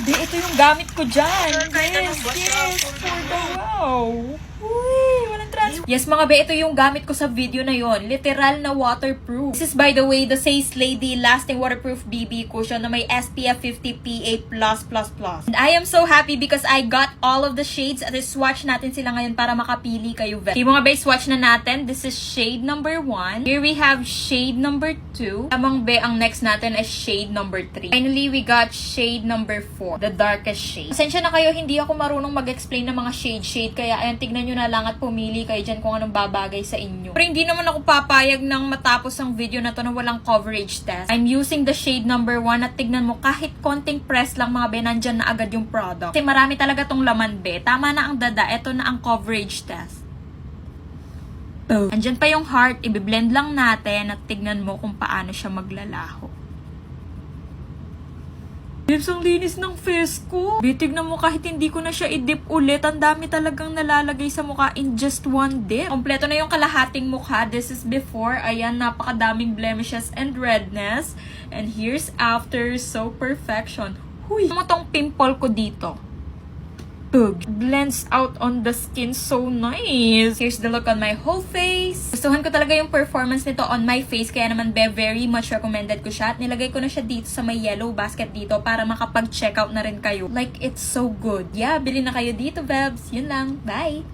Di, ito yung gamit ko dyan. Yes, for the wow. Uy, walang transfer. Yes, mga be, ito yung gamit ko sa video na yon. Literal na waterproof. This is, by the way, the Says Lady Lasting Waterproof BB Cushion na may SPF 50 PA+++. And I am so happy because I got all of the shades at swatch natin sila ngayon para makapili kayo. Okay, mga be, swatch na natin. This is shade number 1. Here we have shade number 2. Tamang be, ang next natin ay shade number 3. Finally, we got shade number 4. The darkest shade. Pasensya na kayo, hindi ako marunong mag-explain ng mga shade. Kaya ayan, tignan nyo na lang at pumili kayo dyan kung anong babagay sa inyo. Pero hindi naman ako papayag ng matapos ang video na to na walang coverage test. I'm using the shade number 1 at tignan mo, kahit konting press lang mga be, nandyan na agad yung product. Kasi marami talaga tong laman be. Tama na ang dada, eto na ang coverage test. Andyan pa yung heart, i-blend lang natin at tignan mo kung paano siya maglalaho. Dips, ang linis ng face ko. Tignan mo, kahit hindi ko na siya i-dip ulit, ang dami talagang nalalagay sa mukha in just one dip. Kompleto na yung kalahating mukha. This is before. Ayan, napakadaming blemishes and redness. And here's after. So perfection. Huy! Ano mo tong pimple ko dito? Blends out on the skin so nice. Here's the look on my whole face. Gustuhan ko talaga yung performance nito on my face, kaya naman very much recommended ko siya. At nilagay ko na siya dito sa may yellow basket dito para makapag-check out na rin kayo. Like, it's so good. Yeah, bili na kayo dito, Bebs. Yun lang. Bye!